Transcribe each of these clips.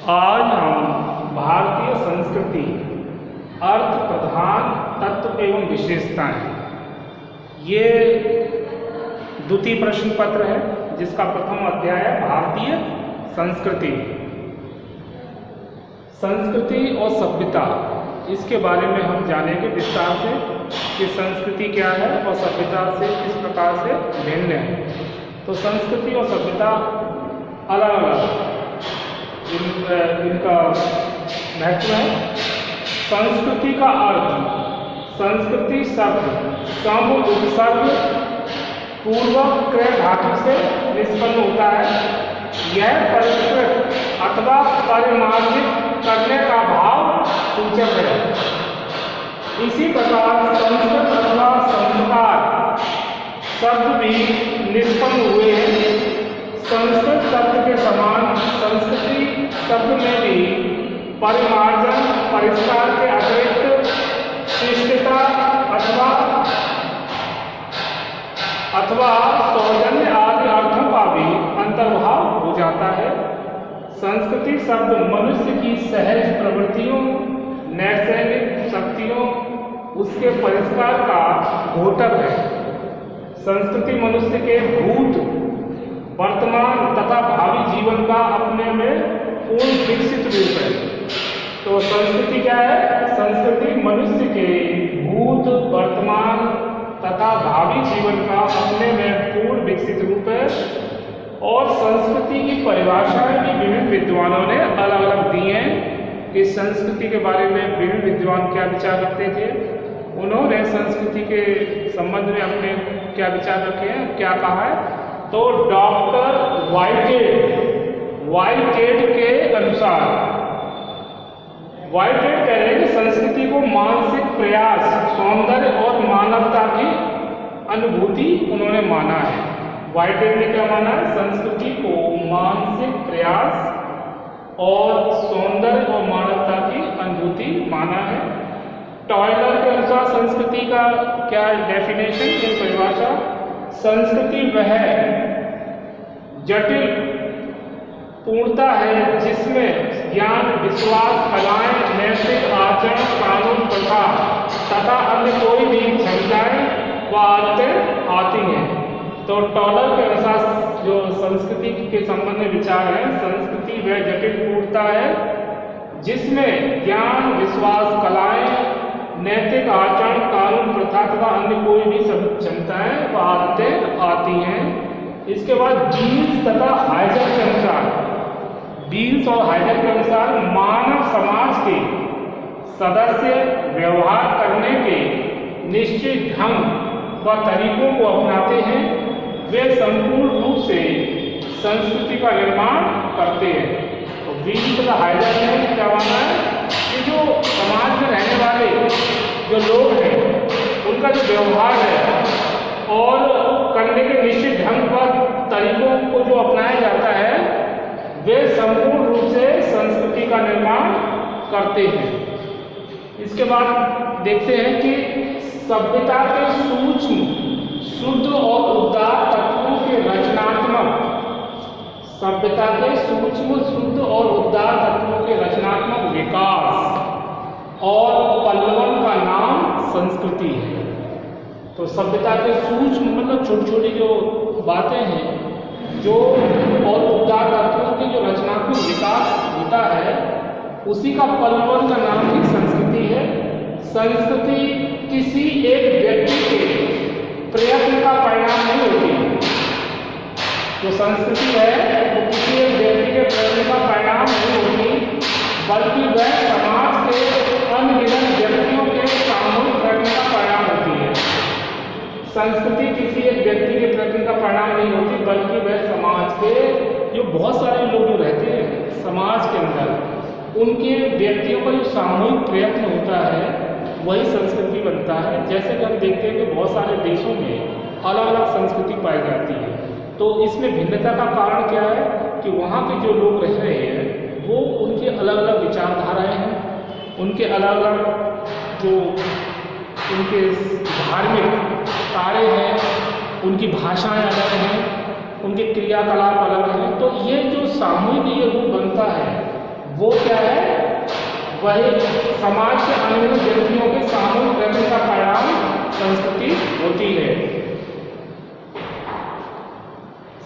आज हम भारतीय संस्कृति, अर्थ प्रधान तत्व एवं विशेषताएं, ये द्वितीय प्रश्न पत्र है जिसका प्रथम अध्याय है भारतीय संस्कृति। संस्कृति और सभ्यता, इसके बारे में हम जानेंगे विस्तार से कि संस्कृति क्या है और सभ्यता से किस प्रकार से भिन्न है। तो संस्कृति और सभ्यता अलग अलग इनका महत्व है। संस्कृति का अर्थ, संस्कृति शब्द सम उपसर्ग पूर्वक क्रय धातु से निष्पन्न होता है। यह परिष्कृत अथवा परिमार्जित करने का भाव सूचक है। इसी प्रकार संस्कृत अथवा संस्कार शब्द भी निष्पन्न हुए हैं। संस्कृत शब्द के समान संस्कृति शब्द में भी परिमार्जन, परिष्कार के अतिरिक्त शिष्टता अथवा सौजन्य आदि अर्थों का भी अंतर्भाव हो जाता है। संस्कृति शब्द मनुष्य की सहज प्रवृत्तियों, नैसर्गिक शक्तियों, उसके परिष्कार का घोटक है। संस्कृति मनुष्य के भूत, वर्तमान तथा भावी जीवन का अपने में पूर्ण विकसित रूप है। तो संस्कृति क्या है? संस्कृति मनुष्य के भूत, वर्तमान तथा भावी जीवन का अपने में पूर्ण विकसित रूप है। और संस्कृति की परिभाषाएं भी विभिन्न विद्वानों ने अलग अलग दी हैं कि संस्कृति के बारे में विभिन्न विद्वान क्या विचार रखते थे। उन्होंने संस्कृति के संबंध में अपने क्या विचार रखे हैं, क्या कहा है। तो डॉक्टर वाइटेड के अनुसार, वाइटेड कह रहे हैं कि संस्कृति को मानसिक प्रयास, सौंदर्य और मानवता की अनुभूति उन्होंने माना है। वाइटेड ने क्या माना है? संस्कृति को मानसिक प्रयास और सौंदर्य और मानवता की अनुभूति माना है। टॉयलर के अनुसार संस्कृति का क्या डेफिनेशन, या परिभाषा? संस्कृति वह जटिल पूर्णता है जिसमें ज्ञान, विश्वास, कलाएं, नैतिक आचरण, कानून, प्रथा तथा अन्य कोई भी क्षमताएं व आदतें आती हैं। तो टॉलर के अनुसार जो संस्कृति के संबंध में विचार है, संस्कृति वह जटिल पूर्णता है जिसमें ज्ञान, विश्वास, कलाएं, नैतिक आचरण, कानून, प्रथा तथा अन्य कोई भी क्षमताएं व आदतें आती हैं। इसके बाद बीन्स तथा हाइजर के अनुसार, बीन्स और हाइजर के अनुसार मानव समाज के सदस्य व्यवहार करने के निश्चित ढंग व तरीकों को अपनाते हैं। वे संपूर्ण रूप से संस्कृति का निर्माण करते हैं। तो बीन्स तथा हाइजर ने क्या माना है कि जो समाज में रहने वाले जो लोग हैं उनका जो व्यवहार है और करने के निश्चित ढंग पर तरीकों को जो अपनाया जाता है, वे संपूर्ण रूप से संस्कृति का निर्माण करते हैं। इसके बाद देखते हैं कि सभ्यता के सूक्ष्म, शुद्ध और उदार तत्वों के रचनात्मक, सभ्यता के सूक्ष्म, शुद्ध और उदार तत्वों के रचनात्मक विकास और पल्लवन का नाम संस्कृति है। तो सभ्यता के सूक्ष्म मतलब छोटी छोटी जो बातें हैं, जो और उदार तत्वों के जो रचनात्मक विकास होता है, उसी का पल्लवन का नाम ही संस्कृति है। संस्कृति किसी एक व्यक्ति के प्रयत्न का परिणाम नहीं होती। जो संस्कृति है वो किसी एक व्यक्ति के प्रयत्न का परिणाम नहीं होती, बल्कि वह समाज के अनगिनत व्यक्तियों के सामूहिक प्रयत्न का परिणाम होती है। संस्कृति किसी एक व्यक्ति के प्रयत्न का परिणाम नहीं होती, बल्कि वह समाज के जो बहुत सारे लोग जो रहते हैं समाज के अंदर, उनके व्यक्तियों का जो सामूहिक प्रयत्न होता है, वही संस्कृति बनता है। जैसे कि हम देखते हैं कि बहुत सारे देशों में अलग अलग संस्कृति पाई जाती है। तो इसमें भिन्नता का कारण क्या है कि वहाँ के जो लोग रह रहे हैं वो उनके अलग अलग विचारधाराएँ हैं, उनके अलग अलग जो उनके धार्मिक कार्य हैं, उनकी भाषाएं अलग हैं, उनके क्रियाकलाप अलग हैं। तो ये जो सामूहिक ये रूप बनता है, वो क्या है, वही समाज के अन्य व्यक्तियों के सामूहिक रहने का परिणाम संस्कृति होती है।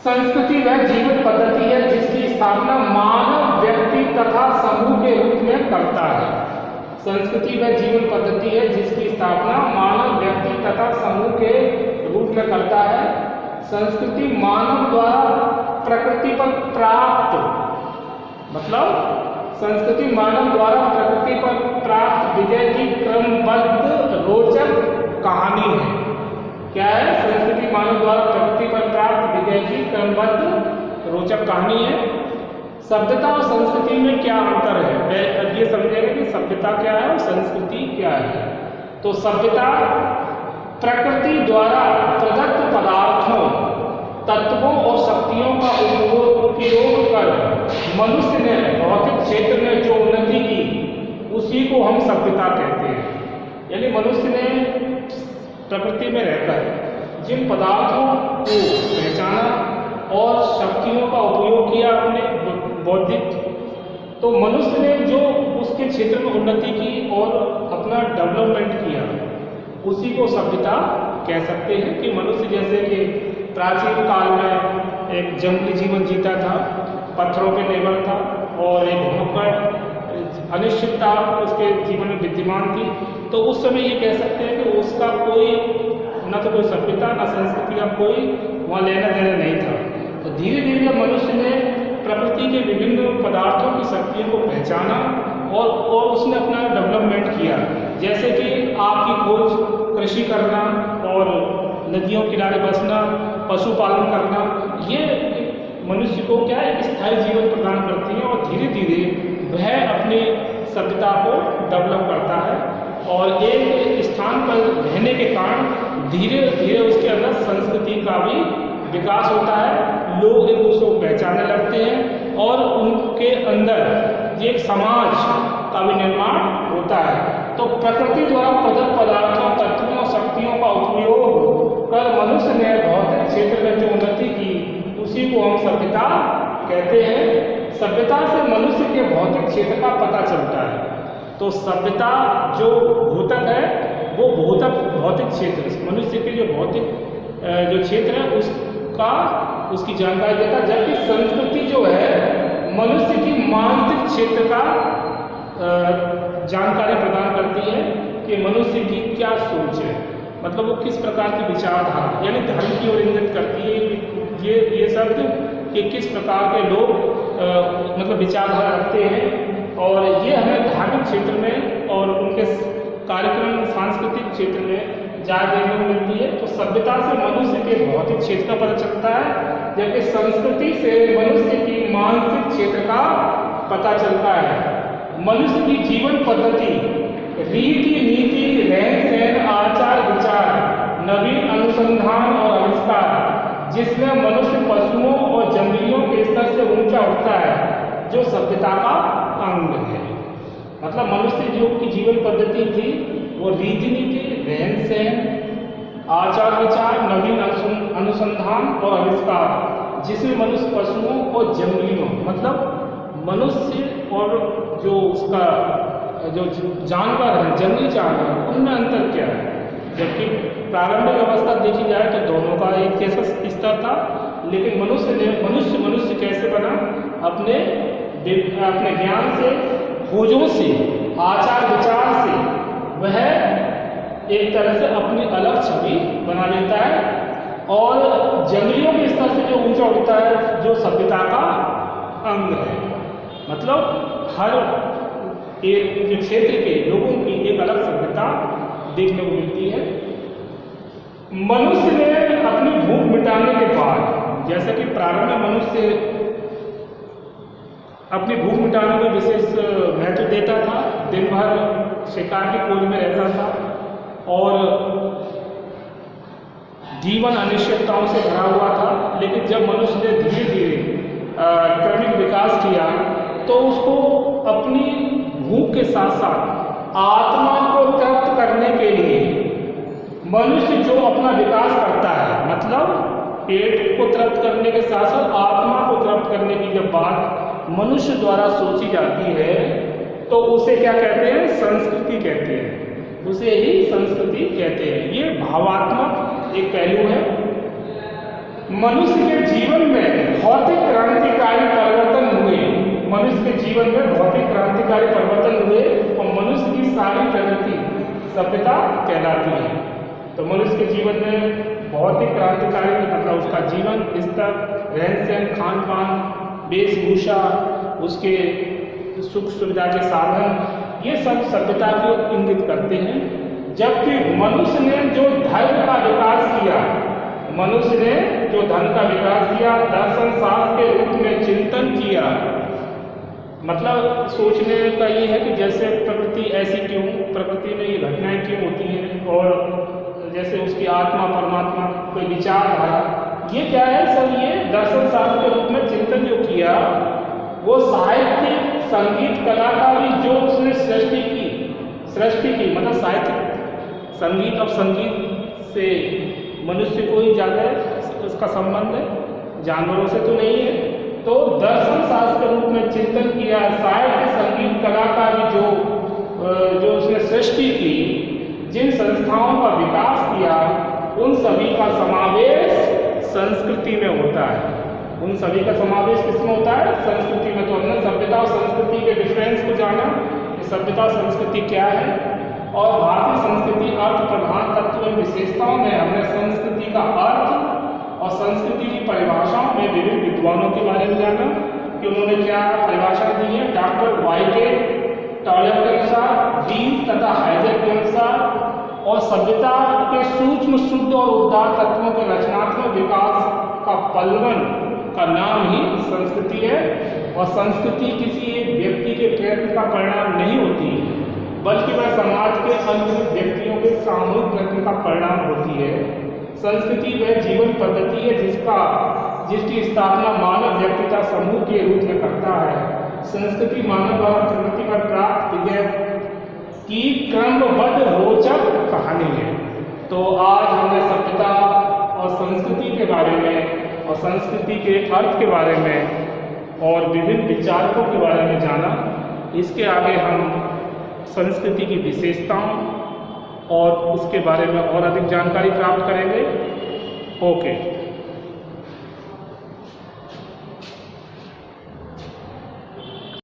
संस्कृति वह जीवन पद्धति है जिसकी स्थापना मानव व्यक्ति तथा समूह के रूप में करता है। संस्कृति वह जीवन पद्धति है जिसकी स्थापना मानव व्यक्ति तथा समूह के रूप में करता है। संस्कृति मानव द्वारा प्रकृति पर प्राप्त, मतलब संस्कृति मानव द्वारा प्रकृति पर प्राप्त विजय की क्रमबद्ध रोचक कहानी है। क्या है? संस्कृति मानव द्वारा प्रकृति पर प्राप्त विजय की क्रमबद्ध रोचक कहानी है। सभ्यता और संस्कृति में क्या अंतर है, अब ये समझेंगे कि सभ्यता क्या है और संस्कृति क्या है। तो सभ्यता प्रकृति द्वारा प्रदत्त पदार्थों, तत्वों और शक्तियों का उपयोग कर मनुष्य ने भौतिक क्षेत्र में जो उन्नति की उसी को हम सभ्यता कहते हैं। यानी मनुष्य ने प्रकृति में रहकर जिन पदार्थों को पहचाना और शक्तियों का उपयोग किया अपने बौद्धिक, तो मनुष्य ने जो उसके क्षेत्र में उन्नति की और अपना डेवलपमेंट किया उसी को सभ्यता कह सकते हैं। कि मनुष्य जैसे कि प्राचीन काल में एक जंगली जीवन जीता था, पत्थरों पर निर्भर था और एक भूख अनिश्चितता उसके जीवन में विद्यमान थी, तो उस समय ये कह सकते हैं कि उसका कोई न तो कोई सभ्यता न संस्कृति का कोई वहाँ लेना देना नहीं था। तो धीरे धीरे मनुष्य ने प्रकृति के विभिन्न पदार्थों की शक्तियों को पहचाना और उसने अपना डेवलपमेंट किया। जैसे कि आग की खोज, कृषि करना और नदियों किनारे बसना, पशुपालन करना, ये मनुष्य को क्या है, स्थायी जीवन प्रदान करती है और धीरे धीरे वह अपनी सभ्यता को डेवलप करता है और एक स्थान पर रहने के कारण धीरे धीरे उसके अंदर संस्कृति का भी विकास होता है। लोग एक दूसरे को पहचानने लगते हैं और उनके अंदर एक समाज का भी निर्माण होता है। तो प्रकृति द्वारा प्रदत्त पदार्थों, तत्वों, शक्तियों का उपयोग कर मनुष्य ने भौतिक क्षेत्र में जो उन्नति की उसी को हम सभ्यता कहते हैं। सभ्यता से मनुष्य के भौतिक क्षेत्र का पता चलता है। तो सभ्यता जो भौतिक है वो भौतिक क्षेत्र, मनुष्य के जो भौतिक जो क्षेत्र है उसकी जानकारी देता है, जबकि संस्कृति जो है मनुष्य की मानसिक क्षेत्र का जानकारी प्रदान करती है कि मनुष्य की क्या सोच है, मतलब वो किस प्रकार की विचारधारा, यानी धर्म की ओर इंगित करती है ये शब्द कि किस प्रकार के लोग मतलब विचारधारा रखते हैं। और ये हमें धार्मिक क्षेत्र में और उनके कार्यक्रम सांस्कृतिक क्षेत्र में ज़्यादा देखने को मिलती है। तो सभ्यता से मनुष्य के भौतिक क्षेत्र का पता चलता है, जबकि संस्कृति से मनुष्य की मानसिक क्षेत्र का पता चलता है। मनुष्य की जीवन पद्धति, रीति नीति, रहन सहन, आचार विचार, नवीन अनुसंधान और आविष्कार, जिसमें मनुष्य पशुओं और जंगलियों के स्तर से ऊंचा उठता है, जो सभ्यता का अंग है। मतलब मनुष्य जो की जीवन पद्धति थी वो रीति नीति, रहन सहन, आचार विचार, नवीन अनुसंधान और आविष्कार, जिसमें मनुष्य पशुओं और जंगलियों, मतलब मनुष्य और जो उसका जो जानवर है, जंगली जानवर, उनमें अंतर क्या है। जबकि प्रारंभिक अवस्था देखी जाए तो दोनों का एक जैसा स्तर था, लेकिन मनुष्य कैसे बना, अपने ज्ञान से, खोजों से, आचार विचार से वह एक तरह से अपनी अलग छवि बना लेता है और जंगलियों के स्तर से जो ऊंचा उठता है, जो सभ्यता का अंग है। मतलब हर एक क्षेत्र के लोगों की एक अलग सभ्यता देखने को मिलती है। मनुष्य ने अपनी भूख मिटाने के बाद, जैसे कि प्रारंभ में मनुष्य अपनी भूख मिटाने में विशेष महत्व देता था, दिन भर शिकार की खोज में रहता था और जीवन अनिश्चितताओं से भरा हुआ था। लेकिन जब मनुष्य ने धीरे धीरे क्रमिक विकास किया तो उसको अपनी भूख के साथ साथ आत्मा को तृप्त करने के लिए मनुष्य जो अपना विकास करता है, मतलब पेट को तृप्त करने के साथ साथ आत्मा को तृप्त करने की जब बात मनुष्य द्वारा सोची जाती है तो उसे क्या कहते हैं? संस्कृति कहते हैं, उसे ही संस्कृति कहते हैं। ये भावात्मक एक पहलू है। मनुष्य के जीवन में भौतिक क्रांतिकारी परिवर्तन हुए, मनुष्य के जीवन में भौतिक क्रांतिकारी परिवर्तन हुए और मनुष्य की सारी प्रगति सभ्यता कहलाती है। तो मनुष्य के जीवन में भौतिक क्रांतिकारी मतलब उसका जीवन स्तर, रहन सहन, खान पान, वेशभूषा, उसके सुख सुविधा के साधन, ये सब सभ्यता को इंगित करते हैं। जबकि मनुष्य ने जो धर्म का विकास किया, मनुष्य ने जो धर्म का विकास किया, दर्शन शास्त्र के रूप में चिंतन किया, मतलब सोचने का ये है कि जैसे प्रकृति ऐसी क्यों, प्रकृति में ये घटनाएं क्यों होती हैं, और जैसे उसकी आत्मा परमात्मा कोई विचारधारा, ये क्या है सब, ये दर्शन शास्त्र के रूप में चिंतन जो किया, वो साहित्य, संगीत, कलाकारी जो उसने सृष्टि की मतलब साहित्य, संगीत और संगीत से मनुष्य को ही ज़्यादा उसका संबंध है, जानवरों से तो नहीं है। तो दर्शन शास्त्र के रूप में चिंतन किया, साहित्य, संगीत, कलाकारी जो उसने सृष्टि की, जिन संस्थाओं का विकास किया, उन सभी का समावेश संस्कृति में होता है। उन सभी का समावेश किसमें होता है? संस्कृति में। तो हमने सभ्यता और संस्कृति के डिफरेंस को जाना कि सभ्यता और संस्कृति क्या है, और भारतीय संस्कृति अर्थ प्रधान तत्व एवं विशेषताओं में हमने संस्कृति का अर्थ और संस्कृति की परिभाषाओं में विभिन्न विद्वानों के बारे में जाना कि उन्होंने क्या परिभाषा दी है। डॉक्टर वाइटेट, टॉयलर के अनुसार, जीन्स तथा हाइजर के अनुसार, और सभ्यता के सूक्ष्म, शुद्ध और उदार तत्वों के रचनात्मक विकास का पलवन का नाम ही संस्कृति है। और संस्कृति किसी एक व्यक्ति के प्रयत्न का परिणाम नहीं होती, बल्कि वह समाज के अंतरित व्यक्तियों के सामूहिक प्रयत्न का परिणाम होती है। संस्कृति वह जीवन पद्धति है जिसकी स्थापना मानव व्यक्तिता समूह के रूप में करता है। संस्कृति मानव द्वारा प्रकृति पर प्राप्त विजय की क्रमबद्ध रोचक कहानी है। तो आज हमने सभ्यता और संस्कृति के बारे में और संस्कृति के अर्थ के बारे में और विभिन्न विचारकों के बारे में जाना। इसके आगे हम संस्कृति की विशेषताओं और उसके बारे में और अधिक जानकारी प्राप्त करेंगे। ओके।